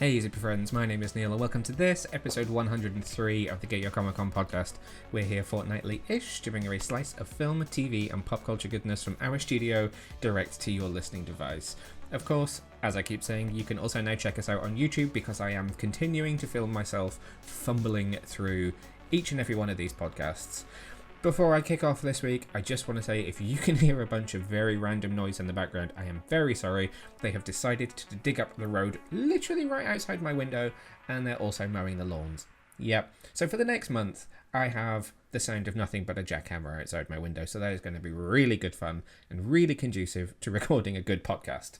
Hey Zippy friends, my name is Neil and welcome to this episode 103 of the Get Your Comic Con podcast. We're here fortnightly-ish to bring you a slice of film, TV and pop culture goodness from our studio direct to your listening device. Of course, as I keep saying, you can also now check us out on YouTube because I am continuing to film myself fumbling through each and every one of these podcasts. Before I kick off this week, I just want to say if you can hear a bunch of very random noise in the background, I am very sorry. They have decided to dig up the road literally right outside my window, and they're also mowing the lawns. Yep. So for the next month, I have the sound of nothing but a jackhammer outside my window, so that is going to be really good fun and really conducive to recording a good podcast.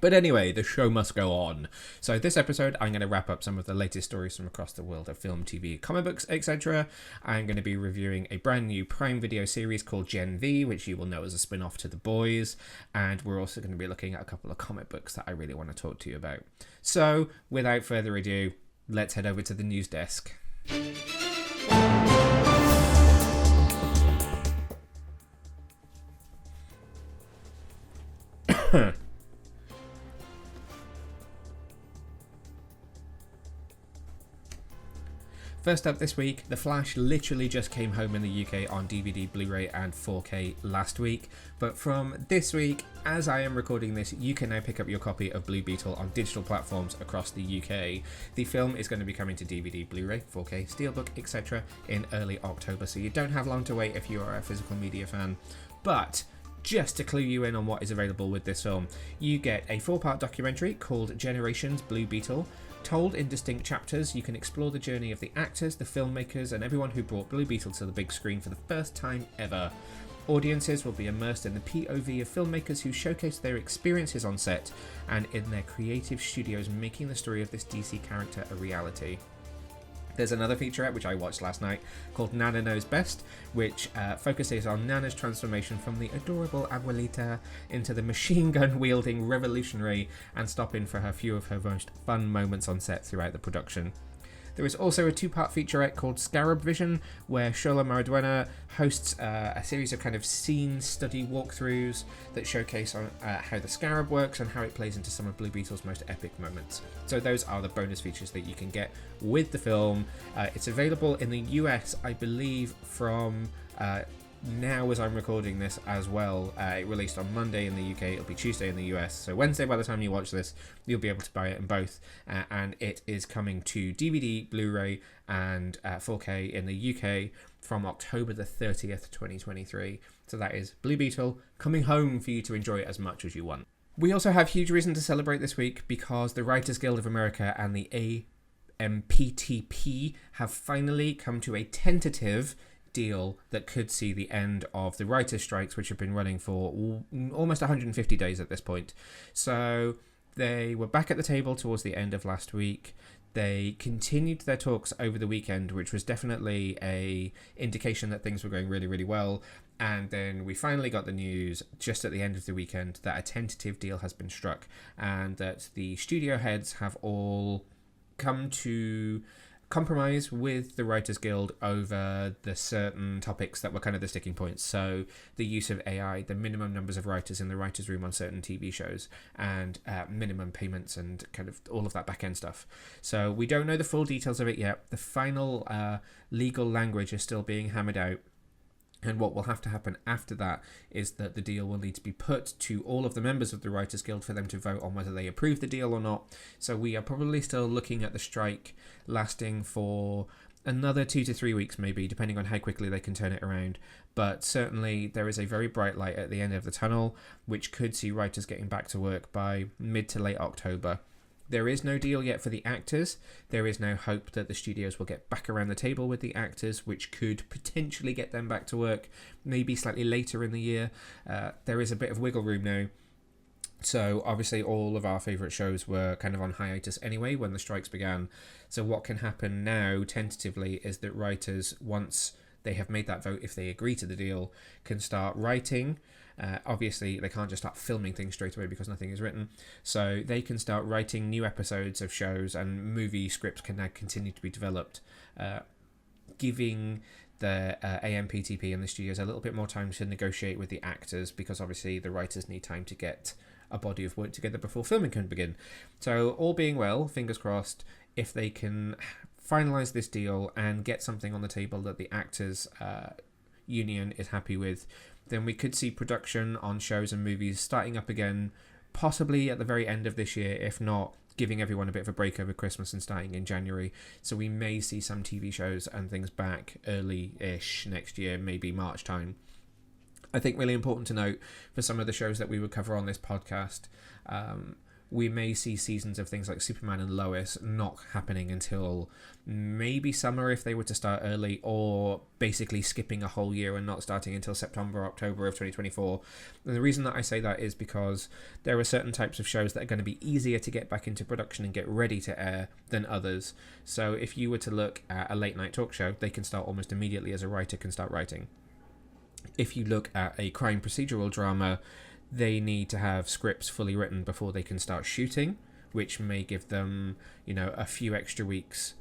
But anyway, the show must go on. So this episode, I'm going to wrap up some of the latest stories from across the world of film, TV, comic books, etc. I'm going to be reviewing a brand new Prime Video series called Gen V, which you will know as a spin-off to The Boys. And we're also going to be looking at a couple of comic books that I really want to talk to you about. So, without further ado, let's head over to the news desk. First up this week, The Flash literally just came home in the UK on DVD, Blu-ray and 4K last week, but from this week, as I am recording this, you can now pick up your copy of Blue Beetle on digital platforms across the UK. The film is going to be coming to DVD, Blu-ray, 4K, Steelbook, etc. in early October, so you don't have long to wait if you are a physical media fan. But just to clue you in on what is available with this film, you get a 4-part documentary called Generations Blue Beetle. Told in distinct chapters, you can explore the journey of the actors, the filmmakers, and everyone who brought Blue Beetle to the big screen for the first time ever. Audiences will be immersed in the POV of filmmakers who showcase their experiences on set and in their creative studios, making the story of this DC character a reality. There's another featurette which I watched last night called Nana Knows Best, which focuses on Nana's transformation from the adorable abuelita into the machine gun wielding revolutionary, and stop in for a few of her most fun moments on set throughout the production. There is also a 2-part featurette called Scarab Vision, where Shola Maraduena hosts a series of kind of scene study walkthroughs that showcase on how the Scarab works and how it plays into some of Blue Beetle's most epic moments. So those are the bonus features that you can get with the film. It's available in the US, I believe, from now as I'm recording this as well. It released on Monday in the UK, it'll be Tuesday in the US, so Wednesday by the time you watch this you'll be able to buy it in both, and it is coming to DVD, Blu-ray and 4K in the UK from October the 30th 2023. So that is Blue Beetle coming home for you to enjoy it as much as you want. We also have huge reason to celebrate this week because the Writers Guild of America and the AMPTP have finally come to a tentative deal that could see the end of the writers' strikes, which have been running for almost 150 days at this point. So they were back at the table towards the end of last week. They continued their talks over the weekend, which was definitely a indication that things were going really, really well. And then we finally got the news just at the end of the weekend that a tentative deal has been struck and that the studio heads have all come to compromise with the Writers Guild over the certain topics that were kind of the sticking points. So the use of AI, the minimum numbers of writers in the writers' room on certain TV shows, and minimum payments and kind of all of that back end stuff. So we don't know the full details of it yet. The final legal language is still being hammered out. And what will have to happen after that is that the deal will need to be put to all of the members of the Writers Guild for them to vote on whether they approve the deal or not. So we are probably still looking at the strike lasting for another 2 to 3 weeks maybe, depending on how quickly they can turn it around. But certainly there is a very bright light at the end of the tunnel, which could see writers getting back to work by mid to late October. There is no deal yet for the actors. There is now hope that the studios will get back around the table with the actors, which could potentially get them back to work maybe slightly later in the year. There is a bit of wiggle room now. So obviously all of our favourite shows were kind of on hiatus anyway when the strikes began. So what can happen now tentatively is that writers, once they have made that vote, if they agree to the deal, can start writing. Obviously, they can't just start filming things straight away because nothing is written. So they can start writing new episodes of shows, and movie scripts can now continue to be developed, giving the AMPTP and the studios a little bit more time to negotiate with the actors, because obviously the writers need time to get a body of work together before filming can begin. So all being well, fingers crossed, if they can finalise this deal and get something on the table that the actors union is happy with, then we could see production on shows and movies starting up again, possibly at the very end of this year, if not giving everyone a bit of a break over Christmas and starting in January. So we may see some TV shows and things back early-ish next year, maybe March time. I think really important to note for some of the shows that we would cover on this podcast, we may see seasons of things like Superman and Lois not happening until maybe summer if they were to start early, or basically skipping a whole year and not starting until September or October of 2024. And the reason that I say that is because there are certain types of shows that are going to be easier to get back into production and get ready to air than others. So if you were to look at a late night talk show, they can start almost immediately as a writer can start writing. If you look at a crime procedural drama, they need to have scripts fully written before they can start shooting, which may give them, a few extra weeks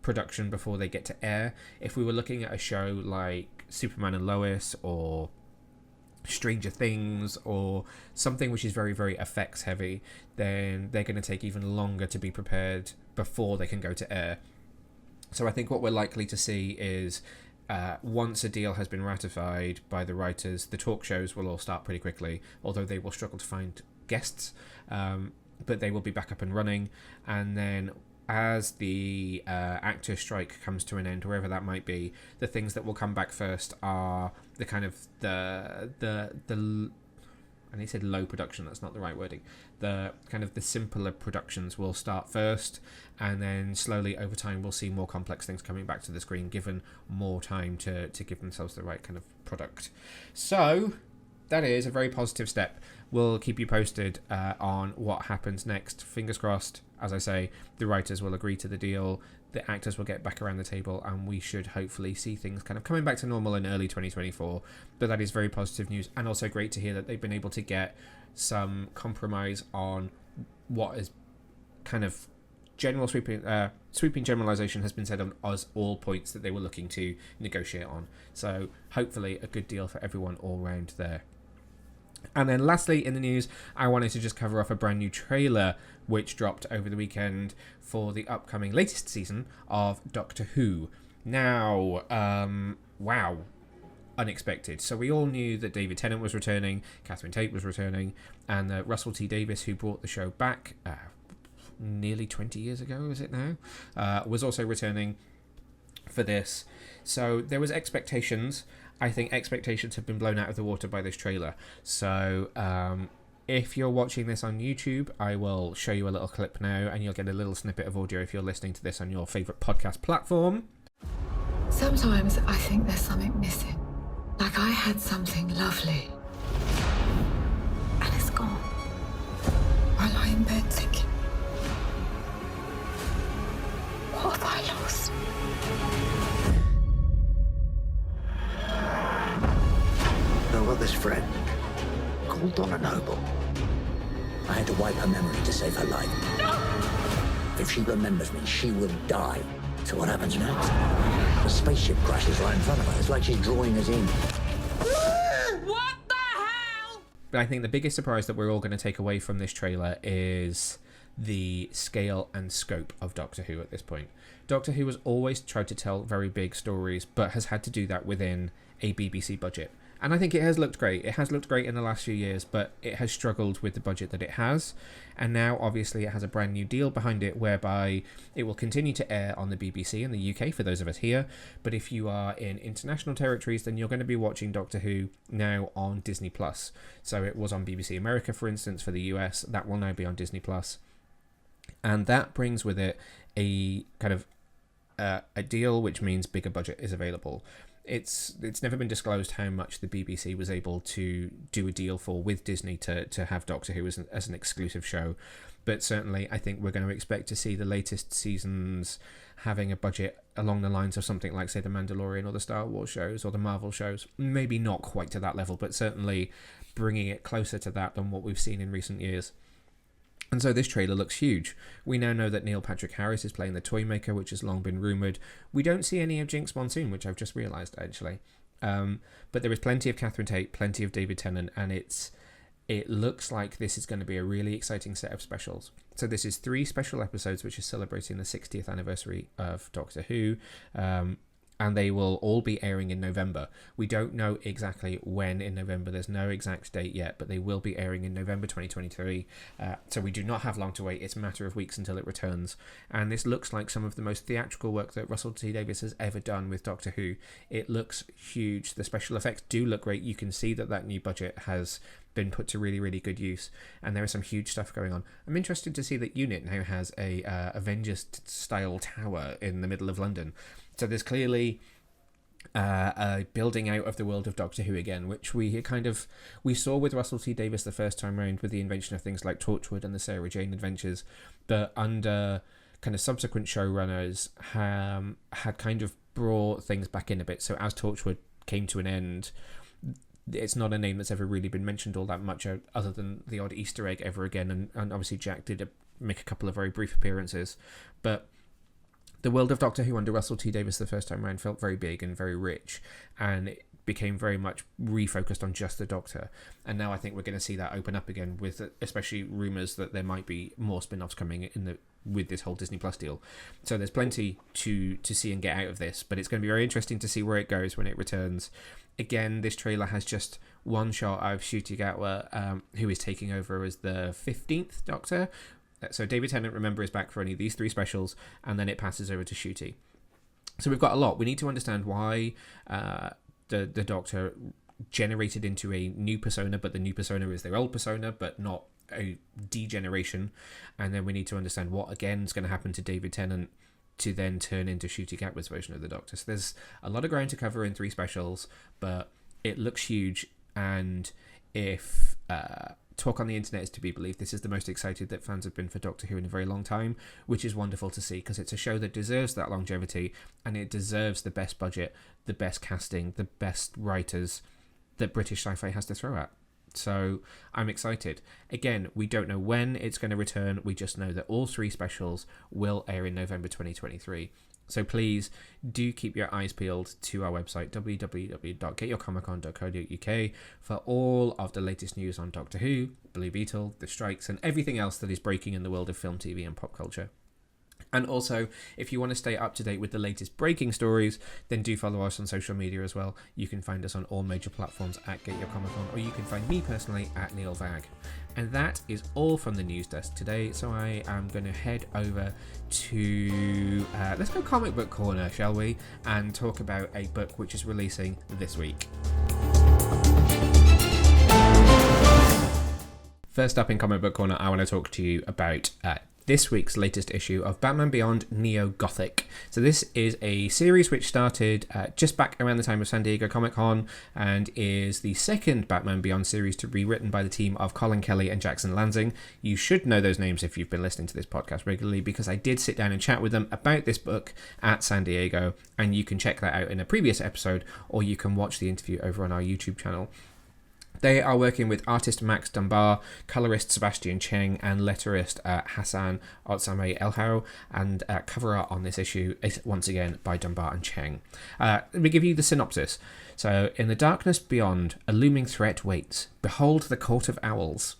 production before they get to air. If we were looking at a show like Superman and Lois or Stranger Things or something which is very, very effects heavy, then they're going to take even longer to be prepared before they can go to air. So I think what we're likely to see is once a deal has been ratified by the writers, the talk shows will all start pretty quickly, although they will struggle to find guests, but they will be back up and running. And then as the actor strike comes to an end, wherever that might be, the things that will come back first are the kind of the and he said low production, that's not the right wording. The kind of the simpler productions will start first, and then slowly over time we'll see more complex things coming back to the screen, given more time to give themselves the right kind of product. So that is a very positive step. We'll keep you posted on what happens next. Fingers crossed, as I say, the writers will agree to the deal, the actors will get back around the table, and we should hopefully see things kind of coming back to normal in early 2024. But that is very positive news, and also great to hear that they've been able to get some compromise on what is kind of sweeping generalization has been said on us all points that they were looking to negotiate on. So hopefully a good deal for everyone all round there. And then lastly in the news, I wanted to just cover off a brand new trailer which dropped over the weekend for the upcoming latest season of Doctor Who. Now, wow, unexpected. So we all knew that David Tennant was returning, Catherine Tate was returning, and Russell T Davies, who brought the show back nearly 20 years ago, is it now, was also returning for this. So there was expectations. I think expectations have been blown out of the water by this trailer. So if you're watching this on YouTube, I will show you a little clip now, and you'll get a little snippet of audio if you're listening to this on your favourite podcast platform. Sometimes I think there's something missing. Like I had something lovely, and it's gone. I lie in bed thinking, what have I lost? I've got this friend called Donna Noble. I had to wipe her memory to save her life. No! If she remembers me, she will die. So what happens next? The spaceship crashes right in front of her. It's like she's drawing us in. What the hell? But I think the biggest surprise that we're all going to take away from this trailer is the scale and scope of Doctor Who at this point. Doctor Who has always tried to tell very big stories, but has had to do that within a BBC budget. And I think it has looked great. It has looked great in the last few years, but it has struggled with the budget that it has. And now, obviously, it has a brand new deal behind it, whereby it will continue to air on the BBC in the UK for those of us here. But if you are in international territories, then you're going to be watching Doctor Who now on Disney+. So it was on BBC America, for instance, for the US. That will now be on Disney+. And that brings with it a kind of a deal which means bigger budget is available. It's never been disclosed how much the BBC was able to do a deal for with Disney to have Doctor Who as an exclusive show. But certainly I think we're going to expect to see the latest seasons having a budget along the lines of something like, say, The Mandalorian or the Star Wars shows or the Marvel shows. Maybe not quite to that level, but certainly bringing it closer to that than what we've seen in recent years. And so this trailer looks huge. We now know that Neil Patrick Harris is playing the Toymaker, which has long been rumoured. We don't see any of Jinx Monsoon, which I've just realised, actually. But there is plenty of Catherine Tate, plenty of David Tennant, and it's it looks like this is going to be a really exciting set of specials. So this is 3 special episodes which are celebrating the 60th anniversary of Doctor Who, and they will all be airing in November. We don't know exactly when in November. There's no exact date yet, but they will be airing in November 2023. So we do not have long to wait. It's a matter of weeks until it returns. And this looks like some of the most theatrical work that Russell T Davies has ever done with Doctor Who. It looks huge. The special effects do look great. You can see that new budget has been put to really, really good use, and there is some huge stuff going on. I'm interested to see that UNIT now has a Avengers-style tower in the middle of London. So there's clearly a building out of the world of Doctor Who again, which we saw with Russell T Davies the first time round with the invention of things like Torchwood and the Sarah Jane Adventures, but under kind of subsequent showrunners had kind of brought things back in a bit. So as Torchwood came to an end, it's not a name that's ever really been mentioned all that much other than the odd Easter egg ever again, and obviously Jack did make a couple of very brief appearances, but the world of Doctor Who under Russell T Davies the first time around felt very big and very rich, and it became very much refocused on just the Doctor. And now I think we're going to see that open up again, with especially rumours that there might be more spin-offs coming with this whole Disney Plus deal. So there's plenty to see and get out of this, but it's going to be very interesting to see where it goes when it returns. Again, this trailer has just one shot of Ncuti Gatwa, who is taking over as the 15th Doctor. So David Tennant, remember, is back for only these 3 specials, and then it passes over to Ncuti. So we've got a lot. We need to understand why the Doctor generated into a new persona, but the new persona is their old persona, but not a degeneration. And then we need to understand what, again, is going to happen to David Tennant to then turn into Ncuti Gatwa's version of the Doctor. So there's a lot of ground to cover in 3 specials, but it looks huge, and if talk on the internet is to be believed, this is the most excited that fans have been for Doctor Who in a very long time, which is wonderful to see, because it's a show that deserves that longevity, and it deserves the best budget, the best casting, the best writers that British sci-fi has to throw at. So I'm excited. Again, we don't know when it's going to return. We just know that all 3 specials will air in November 2023. So please do keep your eyes peeled to our website, www.getyourcomiccon.co.uk, for all of the latest news on Doctor Who, Blue Beetle, the strikes, and everything else that is breaking in the world of film, TV, and pop culture. And also, if you want to stay up to date with the latest breaking stories, then do follow us on social media as well. You can find us on all major platforms at Get Your Comic Con, or you can find me personally at Neil Vag. And that is all from the news desk today, so I am going to head over to let's go Comic Book Corner, shall we, and talk about a book which is releasing this week. First up in Comic Book Corner, I want to talk to you about this week's latest issue of Batman Beyond Neo Gothic. So this is a series which started just back around the time of San Diego Comic-Con, and is the second Batman Beyond series to be written by the team of Colin Kelly and Jackson Lansing. You should know those names if you've been listening to this podcast regularly, because I did sit down and chat with them about this book at San Diego, and you can check that out in a previous episode, or you can watch the interview over on our YouTube channel. They are working with artist Max Dunbar, colorist Sebastian Cheng, and letterist Hassan Otsame Elhao, and cover art on this issue is once again by Dunbar and Cheng. Let me give you the synopsis. So, in the darkness beyond, a looming threat waits. Behold the Court of Owls.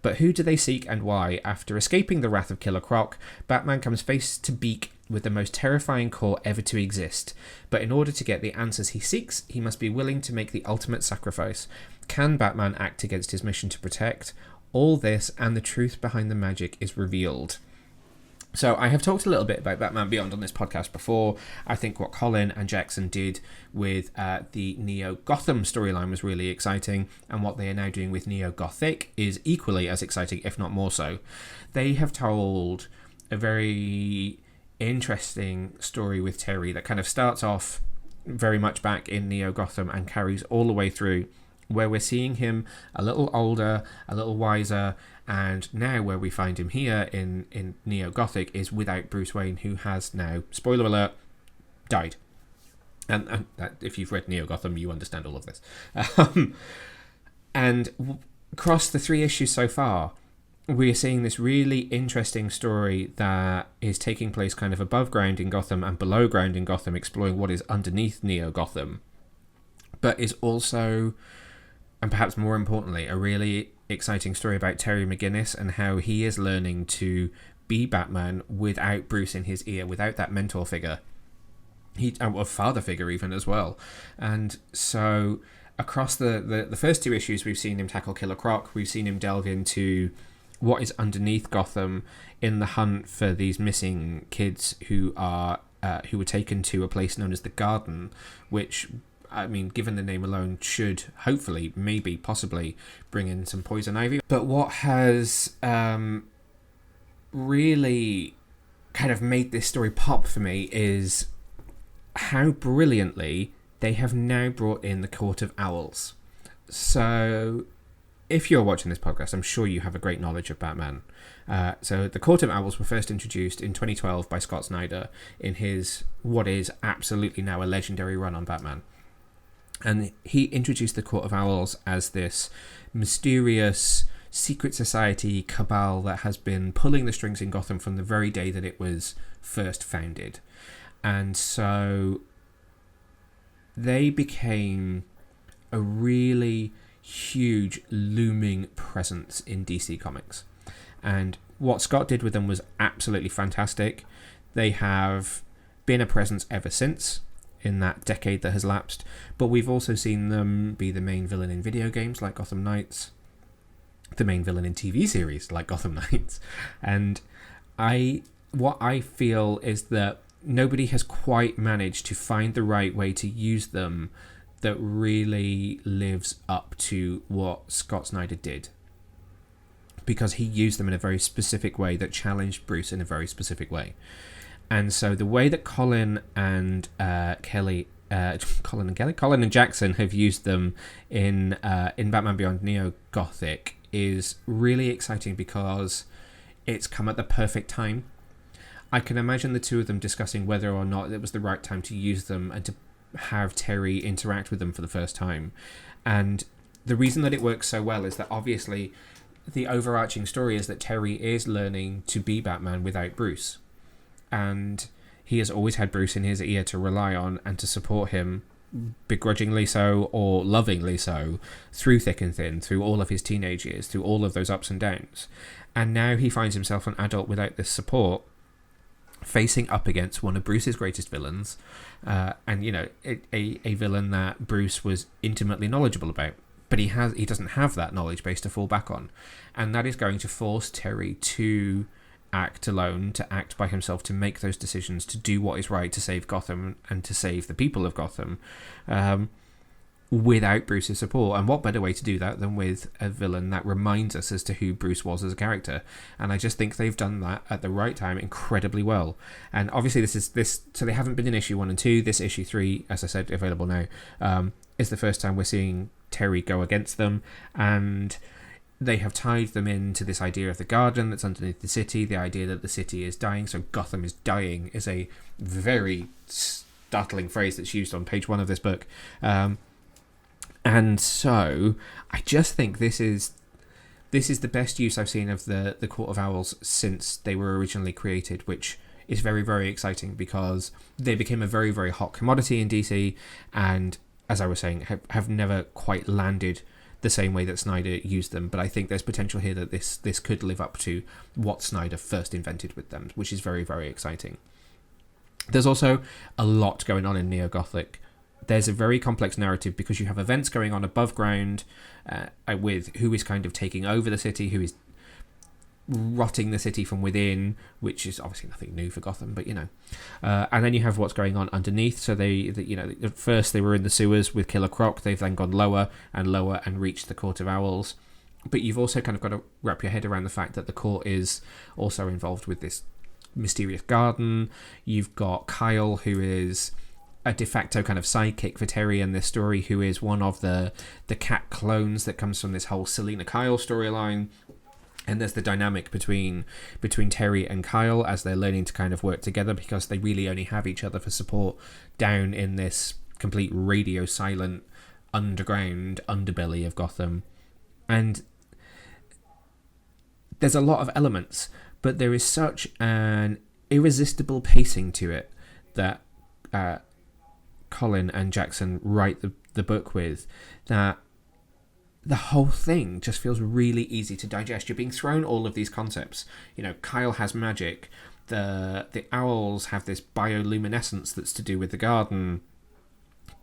But who do they seek and why? After escaping the wrath of Killer Croc, Batman comes face to beak with the most terrifying core ever to exist. But in order to get the answers he seeks, he must be willing to make the ultimate sacrifice. Can Batman act against his mission to protect? All this and the truth behind the magic is revealed. So I have talked a little bit about Batman Beyond on this podcast before. I think what Colin and Jackson did with the Neo Gotham storyline was really exciting, and what they are now doing with Neo Gothic is equally as exciting, if not more so. They have told a very interesting story with Terry that kind of starts off very much back in Neo Gotham and carries all the way through, where we're seeing him a little older, a little wiser, and now where we find him here in Neo Gothic is without Bruce Wayne, who has now, spoiler alert, died. And if you've read Neo Gotham, you understand all of this. And across the 3 issues so far, we're seeing this really interesting story that is taking place kind of above ground in Gotham and below ground in Gotham, exploring what is underneath Neo Gotham, but is also and perhaps more importantly, a really exciting story about Terry McGinnis and how he is learning to be Batman without Bruce in his ear, without that mentor figure, a father figure even as well. And so across the first two issues, we've seen him tackle Killer Croc, we've seen him delve into what is underneath Gotham in the hunt for these missing kids who were taken to a place known as the Garden, which, I mean, given the name alone, should hopefully, maybe, possibly bring in some poison ivy. But what has really kind of made this story pop for me is how brilliantly they have now brought in the Court of Owls. So if you're watching this podcast, I'm sure you have a great knowledge of Batman. So the Court of Owls were first introduced in 2012 by Scott Snyder in his, what is absolutely now a legendary run on Batman. And he introduced the Court of Owls as this mysterious secret society cabal that has been pulling the strings in Gotham from the very day that it was first founded. And so they became a really huge looming presence in DC Comics. And what Scott did with them was absolutely fantastic. They have been a presence ever since, in that decade that has lapsed, but we've also seen them be the main villain in video games like Gotham Knights, the main villain in TV series like Gotham Knights. And what I feel is that nobody has quite managed to find the right way to use them that really lives up to what Scott Snyder did, because he used them in a very specific way that challenged Bruce in a very specific way. And so the way that Colin and Jackson have used them in Batman Beyond Neo Gothic is really exciting, because it's come at the perfect time. I can imagine the two of them discussing whether or not it was the right time to use them and to have Terry interact with them for the first time. And the reason that it works so well is that obviously the overarching story is that Terry is learning to be Batman without Bruce. And he has always had Bruce in his ear to rely on and to support him, begrudgingly so or lovingly so, through thick and thin, through all of his teenage years, through all of those ups and downs. And now he finds himself an adult without this support, facing up against one of Bruce's greatest villains, and a villain that Bruce was intimately knowledgeable about, but he doesn't have that knowledge base to fall back on, and that is going to force Terry to act alone, to act by himself, to make those decisions, to do what is right, to save Gotham and to save the people of Gotham, without Bruce's support. And what better way to do that than with a villain that reminds us as to who Bruce was as a character? And I just think they've done that at the right time incredibly well. And obviously so they haven't been in issue 1 and 2. This issue 3, as I said, available now, is the first time we're seeing Terry go against them, and they have tied them into this idea of the garden that's underneath the city, the idea that the city is dying, so Gotham is dying is a very startling phrase that's used on page 1 of this book. And so I just think this is the best use I've seen of the Court of Owls since they were originally created, which is very, very exciting, because they became a very, very hot commodity in DC, and as I was saying, have never quite landed the same way that Snyder used them. But I think there's potential here that this could live up to what Snyder first invented with them, which is very, very exciting. There's also a lot going on in Neo Gothic. There's a very complex narrative, because you have events going on above ground, with who is kind of taking over the city, who is rotting the city from within, which is obviously nothing new for Gotham, but and then you have what's going on underneath. So at first they were in the sewers with Killer Croc, they've then gone lower and reached the Court of Owls. But you've also kind of got to wrap your head around the fact that the court is also involved with this mysterious garden. You've got Kyle, who is a de facto kind of sidekick for Terry in this story, who is one of the cat clones that comes from this whole Selina Kyle storyline. And there's the dynamic between Terry and Kyle as they're learning to kind of work together, because they really only have each other for support down in this complete radio silent underground underbelly of Gotham. And there's a lot of elements, but there is such an irresistible pacing to it that Colin and Jackson write the book with, that the whole thing just feels really easy to digest. You're being thrown all of these concepts. You know, Kyle has magic. The owls have this bioluminescence that's to do with the garden.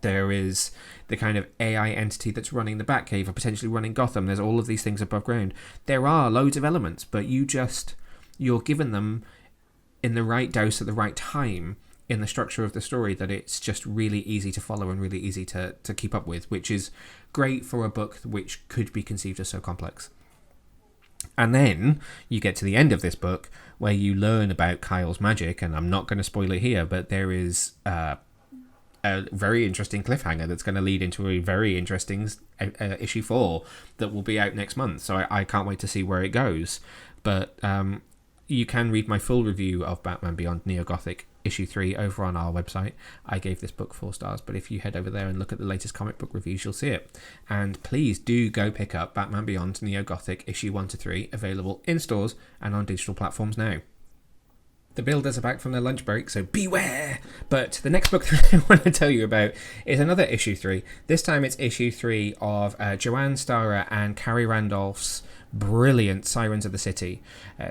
There is the kind of AI entity that's running the Batcave or potentially running Gotham. There's all of these things above ground. There are loads of elements, but you're given them in the right dose at the right time in the structure of the story, that it's just really easy to follow and really easy to keep up with, which is great for a book which could be conceived as so complex. And then you get to the end of this book where you learn about Kyle's magic, and I'm not going to spoil it here, but there is a very interesting cliffhanger that's going to lead into a very interesting issue 4 that will be out next month. So I can't wait to see where it goes. But you can read my full review of Batman Beyond Neo-Gothic issue 3 over on our website. I gave this book 4 stars, but if you head over there and look at the latest comic book reviews, you'll see it. And please do go pick up Batman Beyond Neo-Gothic issue 1 to 3, available in stores and on digital platforms now. The builders are back from their lunch break, so beware! But the next book that I want to tell you about is another issue 3. This time it's issue 3 of Joanne Starrer and Carrie Randolph's brilliant Sirens of the City.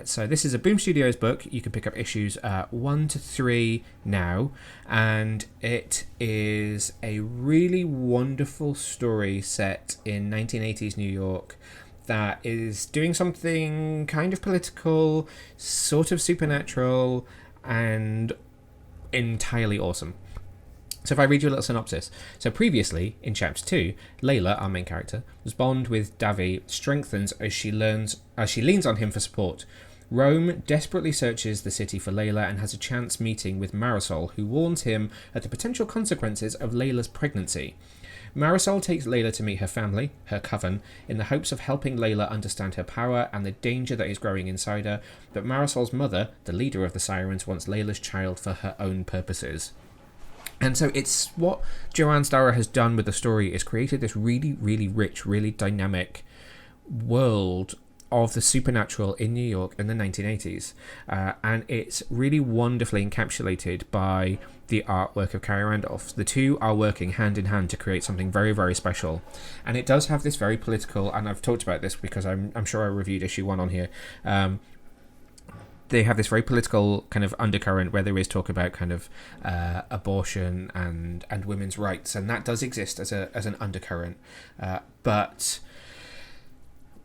So this is a Boom Studios book. You can pick up issues 1 to 3 now, and it is a really wonderful story set in 1980s New York that is doing something kind of political, sort of supernatural, and entirely awesome. So if I read you a little synopsis. So previously, in Chapter 2, Layla, our main character, whose bond with Davi strengthens as she leans on him for support. Rome desperately searches the city for Layla and has a chance meeting with Marisol, who warns him of the potential consequences of Layla's pregnancy. Marisol takes Layla to meet her family, her coven, in the hopes of helping Layla understand her power and the danger that is growing inside her, but Marisol's mother, the leader of the Sirens, wants Layla's child for her own purposes. And so it's what Joanne Starrer has done with the story is created this really, really rich, really dynamic world of the supernatural in New York in the 1980s. And it's really wonderfully encapsulated by the artwork of Carrie Randolph. The two are working hand in hand to create something very, very special. And it does have this very political, and I've talked about this because I'm sure I reviewed issue 1 on here. They have this very political kind of undercurrent where there is talk about kind of abortion and women's rights, and that does exist as an undercurrent. But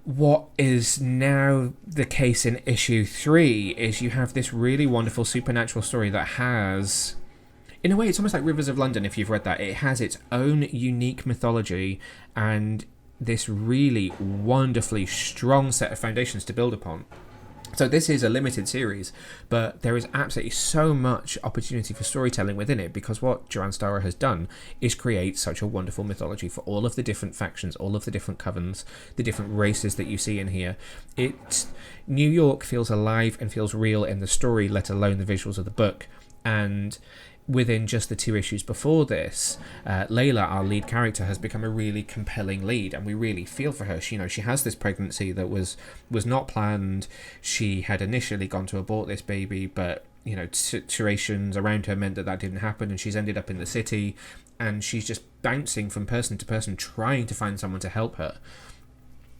what is now the case in issue 3 is you have this really wonderful supernatural story that has, in a way, it's almost like Rivers of London, if you've read that. It has its own unique mythology and this really wonderfully strong set of foundations to build upon. So this is a limited series, but there is absolutely so much opportunity for storytelling within it, because what Joanne Starrer has done is create such a wonderful mythology for all of the different factions, all of the different covens, the different races that you see in here. New York feels alive and feels real in the story, let alone the visuals of the book. And within just the 2 issues before this, Layla, our lead character, has become a really compelling lead, and we really feel for her. She has this pregnancy that was not planned. She had initially gone to abort this baby, but situations around her meant that didn't happen, and she's ended up in the city, and she's just bouncing from person to person trying to find someone to help her.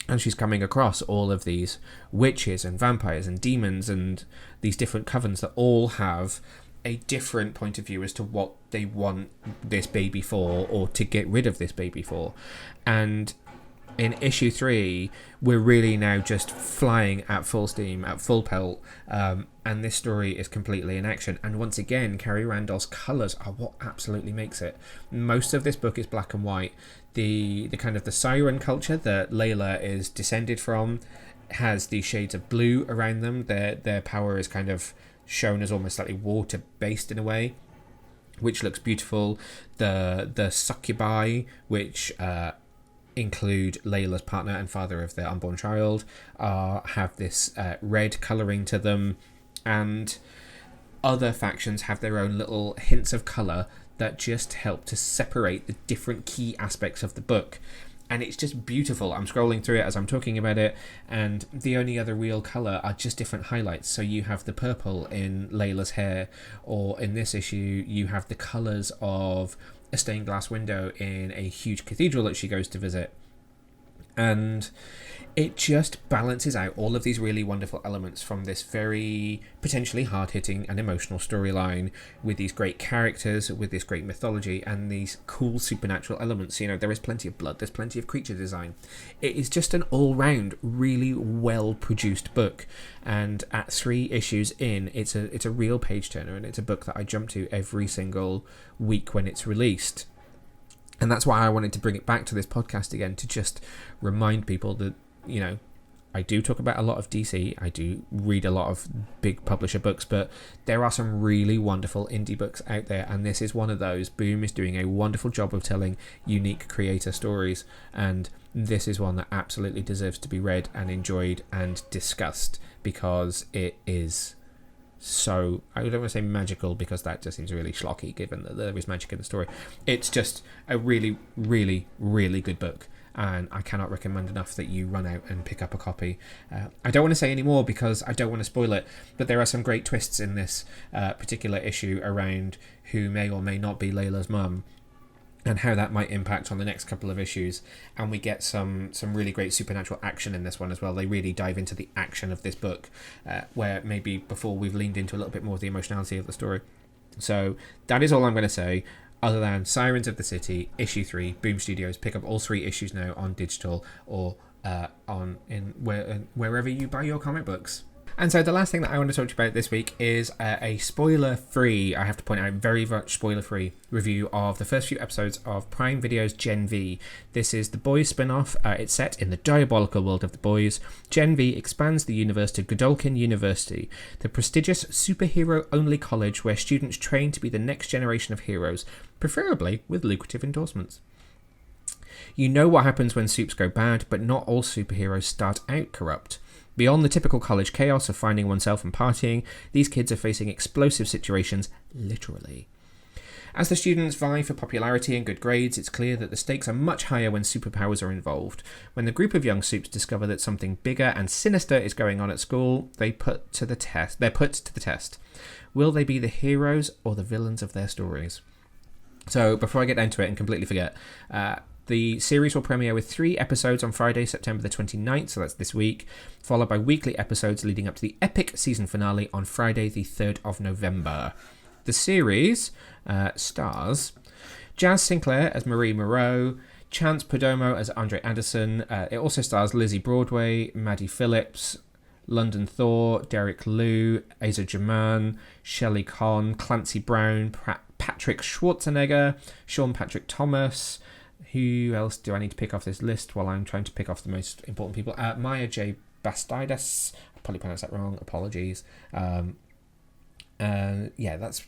And she's coming across all of these witches and vampires and demons and these different covens that all have a different point of view as to what they want this baby for, or to get rid of this baby for. And in issue 3, we're really now just flying at full steam, at full pelt, and this story is completely in action. And once again, Carrie Randolph's colours are what absolutely makes it. Most of this book is black and white. The kind of the siren culture that Layla is descended from has these shades of blue around them. Their power is kind of shown as almost slightly water based in a way, which looks beautiful. The succubi, which include Layla's partner and father of their unborn child, have this red colouring to them, and other factions have their own little hints of colour that just help to separate the different key aspects of the book. And it's just beautiful. I'm scrolling through it as I'm talking about it, and the only other real colour are just different highlights. So you have the purple in Layla's hair, or in this issue you have the colours of a stained glass window in a huge cathedral that she goes to visit. And it just balances out all of these really wonderful elements from this very potentially hard-hitting and emotional storyline with these great characters, with this great mythology, and these cool supernatural elements. You know, there is plenty of blood, there's plenty of creature design. It is just an all-round, really well-produced book. And at 3 issues in, it's a real page-turner, and it's a book that I jump to every single week when it's released. And that's why I wanted to bring it back to this podcast again, to just remind people that, you know, I do talk about a lot of DC, I do read a lot of big publisher books, but there are some really wonderful indie books out there, and this is one of those. Boom is doing a wonderful job of telling unique creator stories, and this is one that absolutely deserves to be read and enjoyed and discussed, because it is so, I don't want to say magical, because that just seems really schlocky given that there is magic in the story. It's just a really, really, really good book, and I cannot recommend enough that you run out and pick up a copy. I don't want to say any more because I don't want to spoil it, but there are some great twists in this particular issue around who may or may not be Layla's mum, and how that might impact on the next couple of issues. And we get some really great supernatural action in this one as well. They really dive into the action of this book, where maybe before we've leaned into a little bit more of the emotionality of the story. So that is all I'm going to say, other than Sirens of the City, issue 3, Boom Studios. Pick up all 3 issues now on digital or wherever you buy your comic books. And so the last thing that I want to talk to you about this week is a spoiler-free, I have to point out, very much spoiler-free review of the first few episodes of Prime Video's Gen V. This is the Boys spin-off. It's set in the diabolical world of the Boys. Gen V expands the universe to Godolkin University, the prestigious superhero-only college where students train to be the next generation of heroes, preferably with lucrative endorsements. You know what happens when soups go bad, but not all superheroes start out corrupt. Beyond the typical college chaos of finding oneself and partying, these kids are facing explosive situations, literally. As the students vie for popularity and good grades, it's clear that the stakes are much higher when superpowers are involved. When the group of young soups discover that something bigger and sinister is going on at school, they're put to the test. Will they be the heroes or the villains of their stories? So, before I get into it and completely forget, the series will premiere with 3 episodes on Friday, September the 29th, so that's this week, followed by weekly episodes leading up to the epic season finale on Friday, the 3rd of November. The series stars Jazz Sinclair as Marie Moreau, Chance Perdomo as Andre Anderson. It also stars Lizzie Broadway, Maddie Phillips, London Thor, Derek Liu, Asa German, Shelley Conn, Clancy Brown, Patrick Schwarzenegger, Sean Patrick Thomas. Who else do I need to pick off this list while I'm trying to pick off the most important people? Maya J. Bastidas. I probably pronounced that wrong. Apologies. Yeah, that's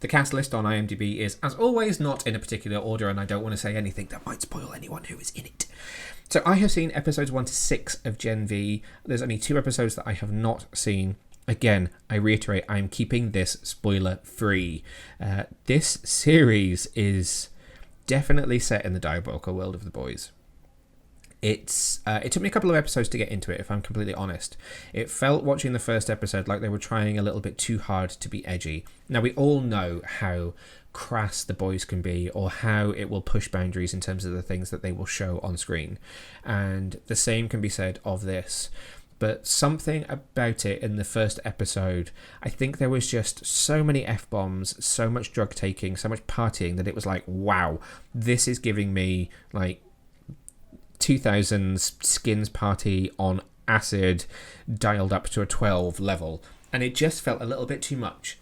the cast list on IMDb is, as always, not in a particular order, and I don't want to say anything that might spoil anyone who is in it. So I have seen episodes 1 to 6 of Gen V. There's only 2 episodes that I have not seen. Again, I reiterate, I'm keeping this spoiler-free. This series is definitely set in the diabolical world of the Boys. It took me a couple of episodes to get into it, if I'm completely honest. It felt, watching the first episode, like they were trying a little bit too hard to be edgy. Now, we all know how crass the Boys can be, or how it will push boundaries in terms of the things that they will show on screen. And the same can be said of this. But something about it in the first episode, I think there was just so many F-bombs, so much drug taking, so much partying, that it was like, wow, this is giving me like 2000s Skins party on acid dialed up to a 12 level. And it just felt a little bit too much.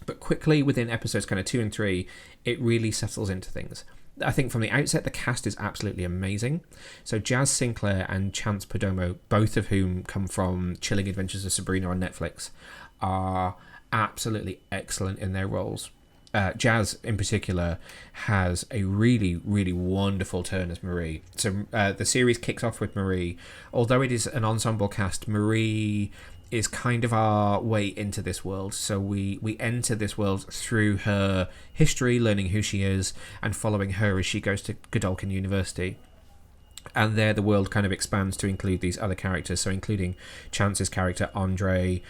But quickly, within episodes kind of 2 and 3, it really settles into things. I think from the outset, the cast is absolutely amazing. So Jazz Sinclair and Chance Perdomo, both of whom come from Chilling Adventures of Sabrina on Netflix, are absolutely excellent in their roles. Jazz, in particular, has a really, really wonderful turn as Marie. So the series kicks off with Marie. Although it is an ensemble cast, Marie is kind of our way into this world. So we enter this world through her history, learning who she is, and following her as she goes to Godolkin University. And there the world kind of expands to include these other characters, so including Chance's character, Andre,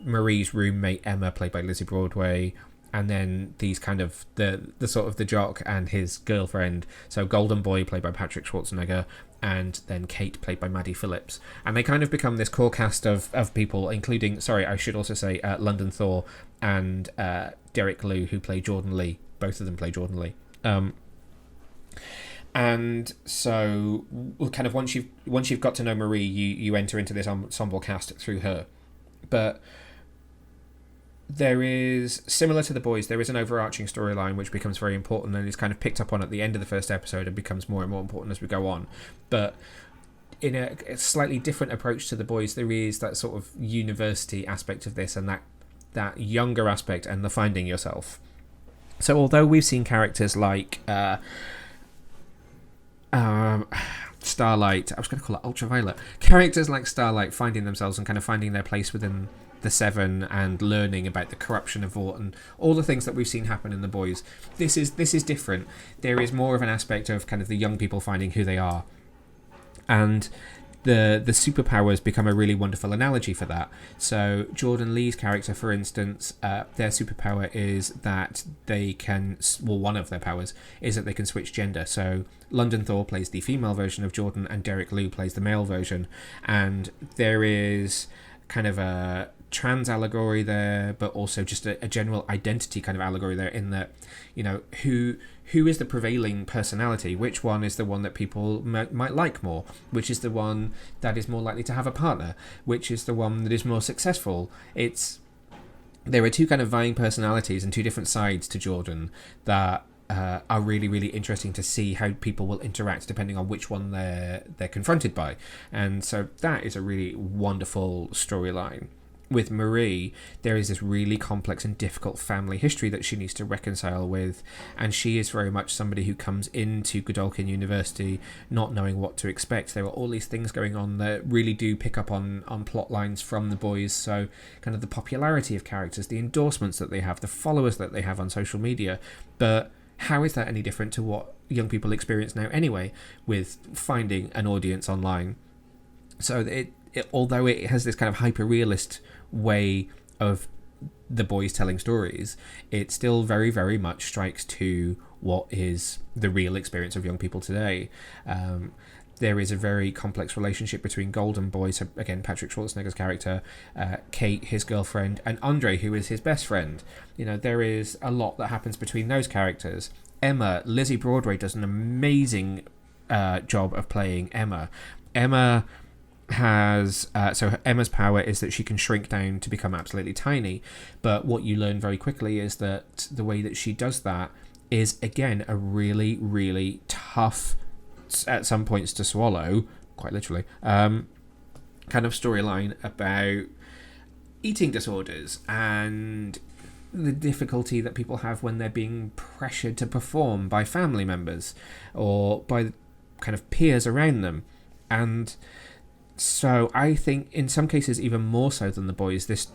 Marie's roommate, Emma, played by Lizzie Broadway, and then these kind of the sort of the jock and his girlfriend. So Golden Boy, played by Patrick Schwarzenegger, and then Kate, played by Maddie Phillips. And they kind of become this core cast of people, including, I should also say, London Thor and Derek Liu, who play Jordan Lee. Both of them play Jordan Lee. And so, kind of once you've got to know Marie, you enter into this ensemble cast through her. But there is, similar to The Boys, there is an overarching storyline which becomes very important and is kind of picked up on at the end of the first episode and becomes more and more important as we go on. But in a slightly different approach to The Boys, there is that sort of university aspect of this, and that younger aspect and the finding yourself. So although we've seen characters like Starlight, I was going to call it Ultraviolet, characters like Starlight finding themselves and kind of finding their place within the Seven and learning about the corruption of Vought and all the things that we've seen happen in The Boys, this is different. There is more of an aspect of kind of the young people finding who they are, and the superpowers become a really wonderful analogy for that. So Jordan Lee's character, for instance, their superpower is that they can, well, one of their powers is that they can switch gender. So London Thor plays the female version of Jordan and Derek Liu plays the male version, and there is kind of a trans allegory there, but also just a general identity kind of allegory there, in that, you know, who is the prevailing personality, which one is the one that people might like more, which is the one that is more likely to have a partner, which is the one that is more successful. There are two kind of vying personalities and two different sides to Jordan that are really, really interesting to see how people will interact depending on which one they're confronted by. And so that is a really wonderful storyline. With Marie, there is this really complex and difficult family history that she needs to reconcile with, and she is very much somebody who comes into Godolkin University not knowing what to expect. There are all these things going on that really do pick up on plot lines from The Boys, so kind of the popularity of characters, the endorsements that they have, the followers that they have on social media. But how is that any different to what young people experience now anyway, with finding an audience online? So although it has this kind of hyper-realist way of The Boys telling stories, it still very, very much strikes to what is the real experience of young people today. There is a very complex relationship between Golden Boy, so again Patrick Schwarzenegger's character, Kate, his girlfriend, and Andre, who is his best friend. You know, there is a lot that happens between those characters. Emma, Lizzie Broadway does an amazing job of playing Emma. So Emma's power is that she can shrink down to become absolutely tiny, but what you learn very quickly is that the way that she does that is, again, a really, really tough, at some points to swallow, quite literally, kind of storyline about eating disorders and the difficulty that people have when they're being pressured to perform by family members or by kind of peers around them. And so I think in some cases, even more so than The Boys, this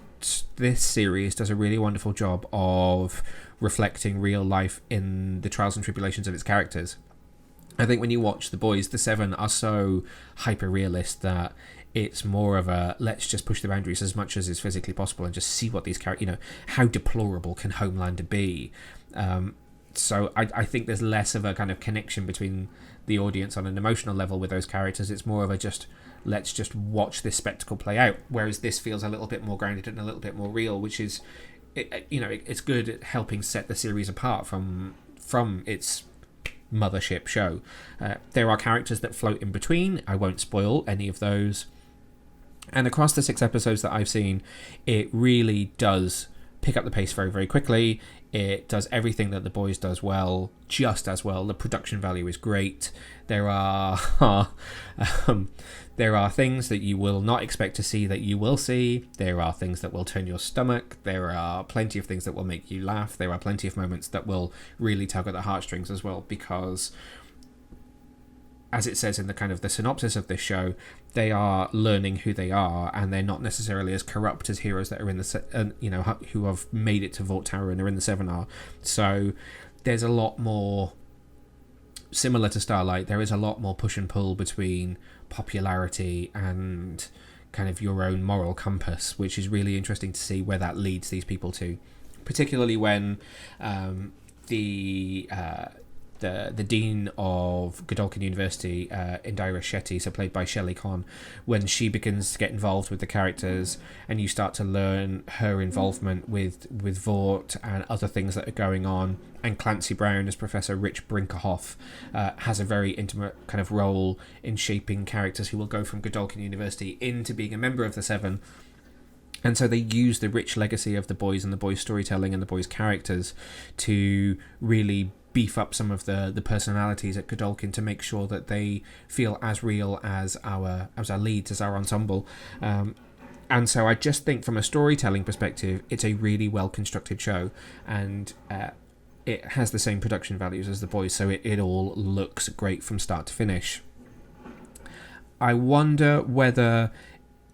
series does a really wonderful job of reflecting real life in the trials and tribulations of its characters. I think when you watch The Boys, the Seven are so hyper-realist that it's more of a let's just push the boundaries as much as is physically possible and just see what these characters, you know, how deplorable can Homelander be? So I think there's less of a kind of connection between the audience on an emotional level with those characters. It's more of a let's just watch this spectacle play out, whereas this feels a little bit more grounded and a little bit more real, which is, it's good at helping set the series apart from its mothership show. There are characters that float in between. I won't spoil any of those. And across the 6 episodes that I've seen, it really does pick up the pace very, very quickly. It does everything that The Boys does well, just as well. The production value is great. There are things that you will not expect to see that you will see. There are things that will turn your stomach. There are plenty of things that will make you laugh. There are plenty of moments that will really tug at the heartstrings as well, because, as it says in the kind of the synopsis of this show, they are learning who they are, and they're not necessarily as corrupt as heroes that are in the who have made it to Vought Tower and are in the Seven are. So there's a lot more, similar to Starlight, there is a lot more push and pull between popularity and kind of your own moral compass, which is really interesting to see where that leads these people to. particularly when the dean of Godolkin University, Indira Shetty, so played by Shelley Conn, when she begins to get involved with the characters and you start to learn her involvement with Vought and other things that are going on, and Clancy Brown as Professor Rich Brinkerhoff has a very intimate kind of role in shaping characters who will go from Godolkin University into being a member of the Seven. And so they use the rich legacy of the boys and the boys' storytelling and the boys' characters to really beef up some of the personalities at Godolkin to make sure that they feel as real as our leads, as our ensemble. And so I just think from a storytelling perspective, it's a really well constructed show, and it has the same production values as the boys, so it all looks great from start to finish. I wonder whether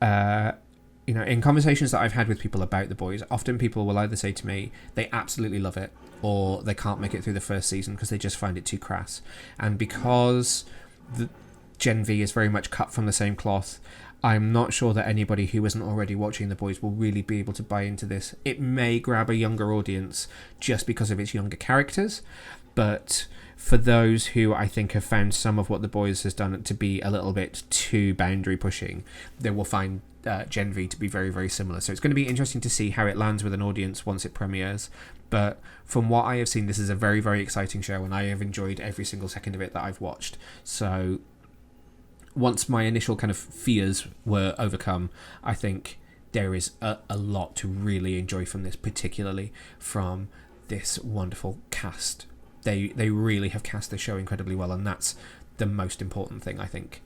in conversations that I've had with people about the boys, often people will either say to me they absolutely love it, or they can't make it through the first season because they just find it too crass. And because the Gen V is very much cut from the same cloth, I'm not sure that anybody who isn't already watching the boys will really be able to buy into this. It may grab a younger audience just because of its younger characters, but for those who I think have found some of what the boys has done to be a little bit too boundary pushing, they will find Gen V to be very, very similar. So it's going to be interesting to see how it lands with an audience once it premieres. But from what I have seen, this is a very, very exciting show, and I have enjoyed every single second of it that I've watched. So once my initial kind of fears were overcome, I think there is a lot to really enjoy from this, particularly from this wonderful cast. They really have cast the show incredibly well, and that's the most important thing, I think.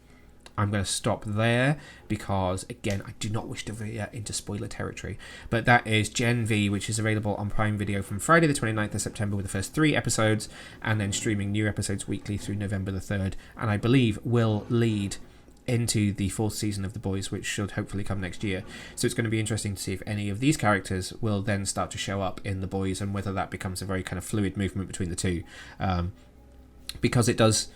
I'm going to stop there because, again, I do not wish to veer into spoiler territory. But that is Gen V, which is available on Prime Video from Friday the 29th of September with the first 3 episodes, and then streaming new episodes weekly through November the 3rd, and I believe will lead into the 4th season of The Boys, which should hopefully come next year. So it's going to be interesting to see if any of these characters will then start to show up in The Boys, and whether that becomes a very kind of fluid movement between the two. Because it does,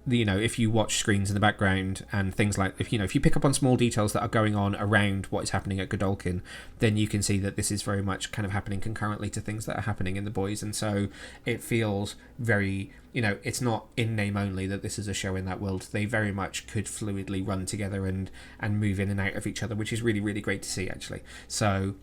if you watch screens in the background and things like, if you pick up on small details that are going on around what is happening at Godolkin, then you can see that this is very much kind of happening concurrently to things that are happening in The Boys. And so it feels very, it's not in name only that this is a show in that world. They very much could fluidly run together and move in and out of each other, which is really, really great to see, actually. So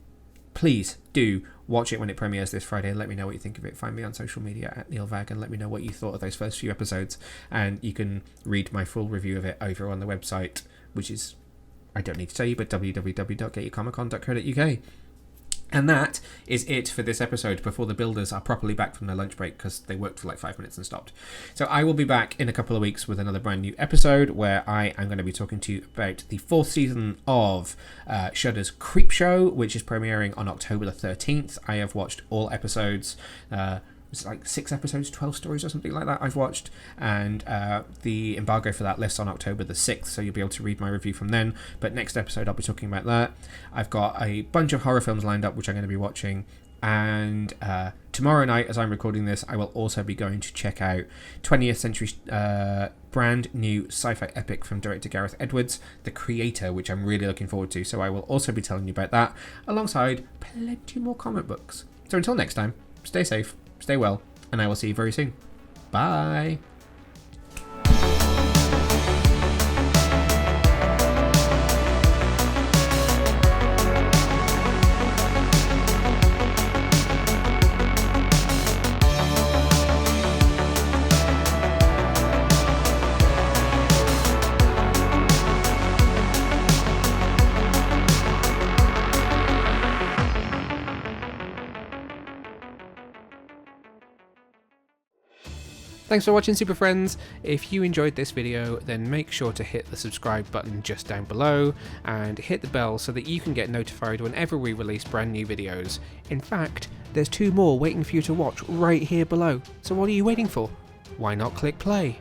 please do watch it when it premieres this Friday. Let me know what you think of it. Find me on social media at Neil Vag and let me know what you thought of those first few episodes. And you can read my full review of it over on the website, which is, I don't need to tell you, but www.getyourcomiccon.co.uk. And that is it for this episode before the builders are properly back from their lunch break, because they worked for like 5 minutes and stopped. So I will be back in a couple of weeks with another brand new episode where I am going to be talking to you about the 4th season of Shudder's Creepshow, which is premiering on October the 13th. I have watched all episodes. It's like 6 episodes, 12 stories or something like that I've watched, and the embargo for that lifts on October the 6th, so you'll be able to read my review from then. But next episode I'll be talking about that. I've got a bunch of horror films lined up which I'm going to be watching, and tomorrow night as I'm recording this I will also be going to check out 20th Century brand new sci-fi epic from director Gareth Edwards, The Creator, which I'm really looking forward to, so I will also be telling you about that alongside plenty more comic books. So until next time, stay safe, stay well, and I will see you very soon. Bye! Thanks for watching, Super Friends. If you enjoyed this video, then make sure to hit the subscribe button just down below and hit the bell so that you can get notified whenever we release brand new videos. In fact, there's 2 more waiting for you to watch right here below. So what are you waiting for? Why not click play?